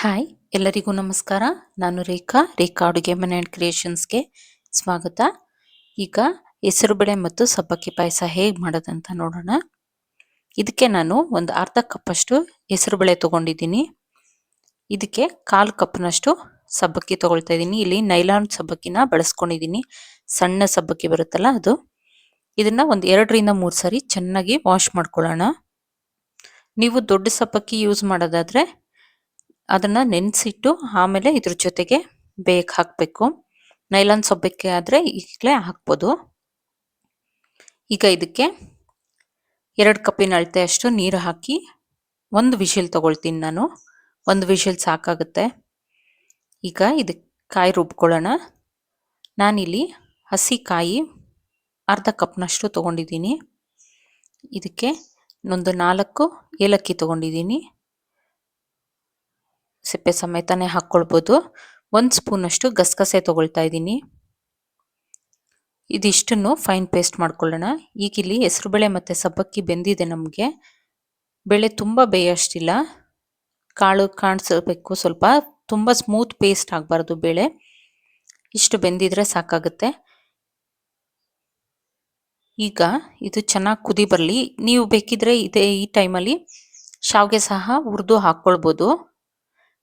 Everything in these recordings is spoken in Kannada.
ಹಾಯ್ ಎಲ್ಲರಿಗೂ ನಮಸ್ಕಾರ. ನಾನು ರೇಖಾ ಅಡುಗೆ ಮನೆ ಆ್ಯಂಡ್ ಕ್ರಿಯೇಷನ್ಸ್ಗೆ ಸ್ವಾಗತ. ಈಗ ಹೆಸರುಬೇಳೆ ಮತ್ತು ಸಬ್ಬಕ್ಕಿ ಪಾಯಸ ಹೇಗೆ ಮಾಡೋದಂತ ನೋಡೋಣ. ಇದಕ್ಕೆ ನಾನು ಒಂದು ಅರ್ಧ ಕಪ್ಪಷ್ಟು ಹೆಸರುಬೇಳೆ ತೊಗೊಂಡಿದ್ದೀನಿ. ಇದಕ್ಕೆ 1/4 ಕಪ್ನಷ್ಟು ಸಬ್ಬಕ್ಕಿ ತೊಗೊಳ್ತಾ ಇದ್ದೀನಿ. ಇಲ್ಲಿ ನೈಲಾನ್ ಸಬ್ಬಕ್ಕಿನ ಬಳಸ್ಕೊಂಡಿದ್ದೀನಿ. ಸಣ್ಣ ಸಬ್ಬಕ್ಕಿ ಬರುತ್ತಲ್ಲ ಅದು. ಇದನ್ನು ಒಂದು 2 ರಿಂದ 3 ಸಾರಿ ಚೆನ್ನಾಗಿ ವಾಶ್ ಮಾಡ್ಕೊಳ್ಳೋಣ. ನೀವು ದೊಡ್ಡ ಸಬ್ಬಕ್ಕಿ ಯೂಸ್ ಮಾಡೋದಾದರೆ ಅದನ್ನು ನೆನೆಸಿಟ್ಟು ಆಮೇಲೆ ಇದ್ರ ಜೊತೆಗೆ ಬೇಯಕ್ಕೆ ಹಾಕಬೇಕು. ನೈಲಾನ್ ಸಬ್ಬಕ್ಕಿ ಆದರೆ ಈಗಲೇ ಹಾಕ್ಬೋದು. ಈಗ ಇದಕ್ಕೆ 2 ಕಪ್ಪಿನ ಅಳತೆ ಅಷ್ಟು ನೀರು ಹಾಕಿ 1 ವಿಷಿಲ್ ತಗೊಳ್ತೀನಿ ನಾನು. 1 ವಿಷಿಲ್ ಸಾಕಾಗುತ್ತೆ. ಈಗ ಇದಕ್ಕೆ ಕಾಯಿ ರುಬ್ಕೊಳ್ಳೋಣ. ನಾನಿಲ್ಲಿ ಹಸಿ ಕಾಯಿ ಅರ್ಧ ಕಪ್ನಷ್ಟು ತೊಗೊಂಡಿದ್ದೀನಿ. ಇದಕ್ಕೆ ಒಂದು 4 ಏಲಕ್ಕಿ ತೊಗೊಂಡಿದ್ದೀನಿ. ಸಿಪ್ಪೆ ಸಮೇತನೇ ಹಾಕ್ಕೊಳ್ಬೋದು. 1 ಸ್ಪೂನಷ್ಟು ಗಸಗಸೆ ತೊಗೊಳ್ತಾ ಇದ್ದೀನಿ. ಇದಿಷ್ಟನ್ನು ಫೈನ್ ಪೇಸ್ಟ್ ಮಾಡ್ಕೊಳ್ಳೋಣ. ಈಗ ಇಲ್ಲಿ ಹೆಸರುಬೇಳೆ ಮತ್ತು ಸಬ್ಬಕ್ಕಿ ಬೆಂದಿದೆ. ನಮಗೆ ಬೇಳೆ ತುಂಬ ಬೇಯೋಷ್ಟಿಲ್ಲ, ಕಾಳು ಕಾಣಿಸಬೇಕು. ಸ್ವಲ್ಪ ತುಂಬ ಸ್ಮೂತ್ ಪೇಸ್ಟ್ ಆಗಬಾರ್ದು ಬೇಳೆ. ಇಷ್ಟು ಬೆಂದಿದ್ರೆ ಸಾಕಾಗುತ್ತೆ. ಈಗ ಇದು ಚೆನ್ನಾಗಿ ಕುದಿ ಬರಲಿ. ನೀವು ಬೇಕಿದ್ರೆ ಈ ಟೈಮಲ್ಲಿ ಶಾವಿಗೆ ಸಹ ಹುರಿದು ಹಾಕ್ಕೊಳ್ಬೋದು.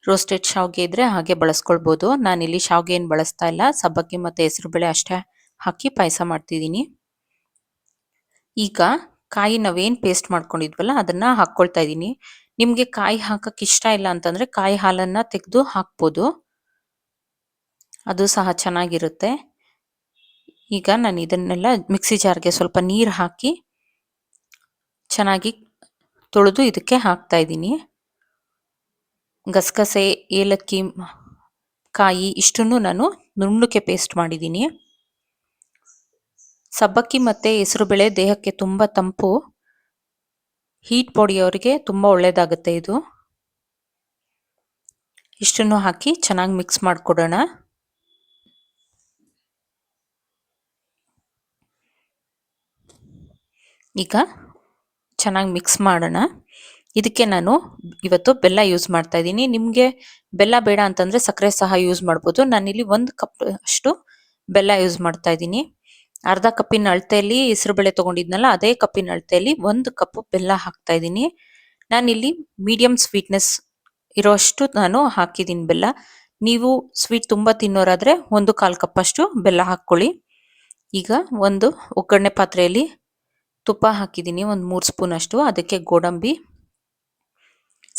ರೋಸ್ಟೆಡ್ ಶಾವಿಗೆ ಇದ್ದರೆ ಹಾಗೆ ಬಳಸ್ಕೊಳ್ಬೋದು. ನಾನಿಲ್ಲಿ ಶಾವಿಗೆ ಏನು ಬಳಸ್ತಾ ಇಲ್ಲ, ಸಬ್ಬಕ್ಕಿ ಮತ್ತು ಹೆಸರುಬೇಳೆ ಅಷ್ಟೇ ಹಾಕಿ ಪಾಯಸ ಮಾಡ್ತಿದ್ದೀನಿ. ಈಗ ಕಾಯಿ ನಾವೇನು ಪೇಸ್ಟ್ ಮಾಡ್ಕೊಂಡಿದ್ವಲ್ಲ ಅದನ್ನು ಹಾಕ್ಕೊಳ್ತಾ ಇದ್ದೀನಿ. ನಿಮಗೆ ಕಾಯಿ ಹಾಕಕ್ಕೆ ಇಷ್ಟ ಇಲ್ಲ ಅಂತಂದರೆ ಕಾಯಿ ಹಾಲನ್ನು ತೆಗೆದು ಹಾಕ್ಬೋದು, ಅದು ಸಹ ಚೆನ್ನಾಗಿರುತ್ತೆ. ಈಗ ನಾನು ಇದನ್ನೆಲ್ಲ ಮಿಕ್ಸಿ ಜಾರ್ಗೆ ಸ್ವಲ್ಪ ನೀರು ಹಾಕಿ ಚೆನ್ನಾಗಿ ತೊಳೆದು ಇದಕ್ಕೆ ಹಾಕ್ತಾ ಇದ್ದೀನಿ. ಗಸಗಸೆ, ಏಲಕ್ಕಿ, ಕಾಯಿ ಇಷ್ಟನ್ನು ನಾನು ನುಣ್ಣಗೆ ಪೇಸ್ಟ್ ಮಾಡಿದ್ದೀನಿ. ಸಬ್ಬಕ್ಕಿ ಮತ್ತು ಹೆಸರುಬೇಳೆ ದೇಹಕ್ಕೆ ತುಂಬ ತಂಪು. ಹೀಟ್ ಬಾಡಿಯವರಿಗೆ ತುಂಬ ಒಳ್ಳೆಯದಾಗುತ್ತೆ ಇದು. ಇಷ್ಟನ್ನು ಹಾಕಿ ಚೆನ್ನಾಗಿ ಮಿಕ್ಸ್ ಮಾಡಿಕೊಡೋಣ. ಈಗ ಚೆನ್ನಾಗಿ ಮಿಕ್ಸ್ ಮಾಡೋಣ. ಇದಕ್ಕೆ ನಾನು ಇವತ್ತು ಬೆಲ್ಲ ಯೂಸ್ ಮಾಡ್ತಾ ಇದ್ದೀನಿ. ನಿಮಗೆ ಬೆಲ್ಲ ಬೇಡ ಅಂತಂದರೆ ಸಕ್ಕರೆ ಸಹ ಯೂಸ್ ಮಾಡ್ಬೋದು. ನಾನಿಲ್ಲಿ 1 ಕಪ್ ಅಷ್ಟು ಬೆಲ್ಲ ಯೂಸ್ ಮಾಡ್ತಾ ಇದ್ದೀನಿ. ಅರ್ಧ ಕಪ್ಪಿನ ಅಳತೆಯಲ್ಲಿ ಹೆಸರುಬೇಳೆ ತೊಗೊಂಡಿದ್ನಲ್ಲ ಅದೇ ಕಪ್ಪಿನ ಅಳತೆಯಲ್ಲಿ 1 ಕಪ್ ಬೆಲ್ಲ ಹಾಕ್ತಾ ಇದ್ದೀನಿ. ನಾನಿಲ್ಲಿ ಮೀಡಿಯಮ್ ಸ್ವೀಟ್ನೆಸ್ ಇರೋಷ್ಟು ನಾನು ಹಾಕಿದ್ದೀನಿ ಬೆಲ್ಲ. ನೀವು ಸ್ವೀಟ್ ತುಂಬ ತಿನ್ನೋರಾದರೆ 1/4 ಕಪ್ಪಷ್ಟು ಬೆಲ್ಲ ಹಾಕ್ಕೊಳ್ಳಿ. ಈಗ ಒಂದು ಒಗ್ಗರಣೆ ಪಾತ್ರೆಯಲ್ಲಿ ತುಪ್ಪ ಹಾಕಿದ್ದೀನಿ, ಒಂದು 3 ಸ್ಪೂನ್ ಅಷ್ಟು. ಅದಕ್ಕೆ ಗೋಡಂಬಿ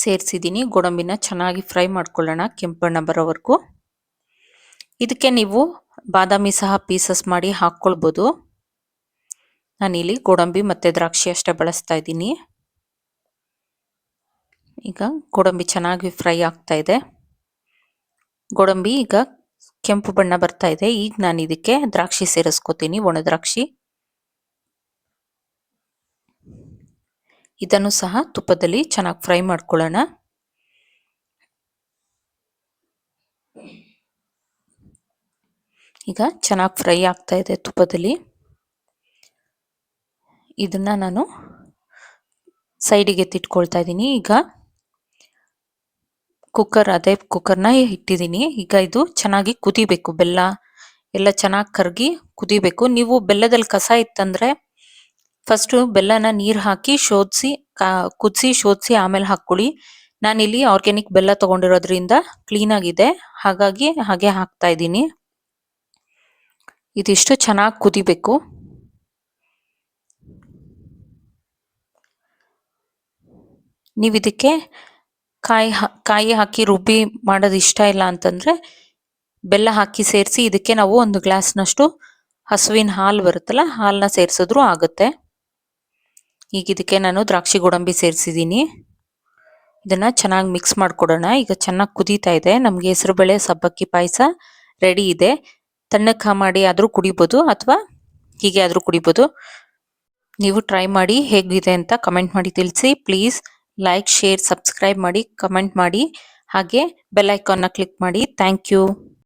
ಸೇರಿಸಿದ್ದೀನಿ. ಗೋಡಂಬಿನ ಚೆನ್ನಾಗಿ ಫ್ರೈ ಮಾಡ್ಕೊಳ್ಳೋಣ ಕೆಂಪು ಬಣ್ಣ ಬರೋವರೆಗೂ. ಇದಕ್ಕೆ ನೀವು ಬಾದಾಮಿ ಸಹ ಪೀಸಸ್ ಮಾಡಿ ಹಾಕ್ಕೊಳ್ಬೋದು. ನಾನಿಲ್ಲಿ ಗೋಡಂಬಿ ಮತ್ತು ದ್ರಾಕ್ಷಿ ಅಷ್ಟೇ ಬಳಸ್ತಾ ಇದ್ದೀನಿ. ಈಗ ಗೋಡಂಬಿ ಚೆನ್ನಾಗಿ ಫ್ರೈ ಆಗ್ತಾ ಇದೆ. ಗೋಡಂಬಿ ಈಗ ಕೆಂಪು ಬಣ್ಣ ಬರ್ತಾ ಇದೆ. ಈಗ ನಾನು ಇದಕ್ಕೆ ದ್ರಾಕ್ಷಿ ಸೇರಿಸ್ಕೋತೀನಿ, ಒಣ ದ್ರಾಕ್ಷಿ. ಇದನ್ನು ಸಹ ತುಪ್ಪದಲ್ಲಿ ಚೆನ್ನಾಗಿ ಫ್ರೈ ಮಾಡ್ಕೊಳ್ಳೋಣ. ಈಗ ಚೆನ್ನಾಗಿ ಫ್ರೈ ಆಗ್ತಾ ಇದೆ ತುಪ್ಪದಲ್ಲಿ. ಇದನ್ನ ನಾನು ಸೈಡಿಗೆ ತಿಟ್ಕೊಳ್ತಾ ಇದ್ದೀನಿ. ಈಗ ಅದೇ ಕುಕ್ಕರ್ನ ಇಟ್ಟಿದ್ದೀನಿ. ಈಗ ಇದು ಚೆನ್ನಾಗಿ ಕುದಿಬೇಕು. ಬೆಲ್ಲ ಎಲ್ಲ ಚೆನ್ನಾಗಿ ಕರಗಿ ಕುದಿಬೇಕು. ನೀವು ಬೆಲ್ಲದಲ್ಲಿ ಕಸ ಇತ್ತಂದರೆ ಫಸ್ಟು ಬೆಲ್ಲನ ನೀರು ಹಾಕಿ ಕುದಿಸಿ ಶೋಧಿಸಿ ಆಮೇಲೆ ಹಾಕ್ಕೊಳ್ಳಿ. ನಾನಿಲ್ಲಿ ಆರ್ಗ್ಯಾನಿಕ್ ಬೆಲ್ಲ ತೊಗೊಂಡಿರೋದ್ರಿಂದ ಕ್ಲೀನಾಗಿದೆ, ಹಾಗಾಗಿ ಹಾಗೆ ಹಾಕ್ತಾ ಇದ್ದೀನಿ. ಇದಿಷ್ಟು ಚೆನ್ನಾಗಿ ಕುದಿಬೇಕು. ನೀವು ಇದಕ್ಕೆ ಕಾಯಿ ಹಾಕಿ ರುಬ್ಬಿ ಮಾಡೋದು ಇಷ್ಟ ಇಲ್ಲ ಅಂತಂದರೆ ಬೆಲ್ಲ ಹಾಕಿ ಸೇರಿಸಿ ಇದಕ್ಕೆ ನಾವು 1 ಗ್ಲಾಸ್ನಷ್ಟು ಹಸುವಿನ ಹಾಲು ಬರುತ್ತಲ್ಲ ಹಾಲನ್ನ ಸೇರಿಸಿದ್ರೂ ಆಗುತ್ತೆ. ಈಗ ಇದಕ್ಕೆ ನಾನು ದ್ರಾಕ್ಷಿ ಗೋಡಂಬಿ ಸೇರಿಸಿದ್ದೀನಿ. ಇದನ್ನು ಚೆನ್ನಾಗಿ ಮಿಕ್ಸ್ ಮಾಡಿಕೊಡೋಣ. ಈಗ ಚೆನ್ನಾಗಿ ಕುದೀತಾ ಇದೆ. ನಮಗೆ ಹೆಸರುಬೇಳೆ ಸಬ್ಬಕ್ಕಿ ಪಾಯಸ ರೆಡಿ ಇದೆ. ತಣ್ಣಗೆ ಮಾಡಿ ಆದರೂ ಕುಡಿಬೋದು ಅಥವಾ ಹೀಗೆ ಆದರೂ ಕುಡಿಬೋದು. ನೀವು ಟ್ರೈ ಮಾಡಿ ಹೇಗಿದೆ ಅಂತ ಕಮೆಂಟ್ ಮಾಡಿ ತಿಳಿಸಿ. ಪ್ಲೀಸ್ ಲೈಕ್, ಶೇರ್, ಸಬ್ಸ್ಕ್ರೈಬ್ ಮಾಡಿ, ಕಮೆಂಟ್ ಮಾಡಿ, ಹಾಗೆ ಬೆಲ್ ಐಕಾನ್ನ ಕ್ಲಿಕ್ ಮಾಡಿ. Thank you.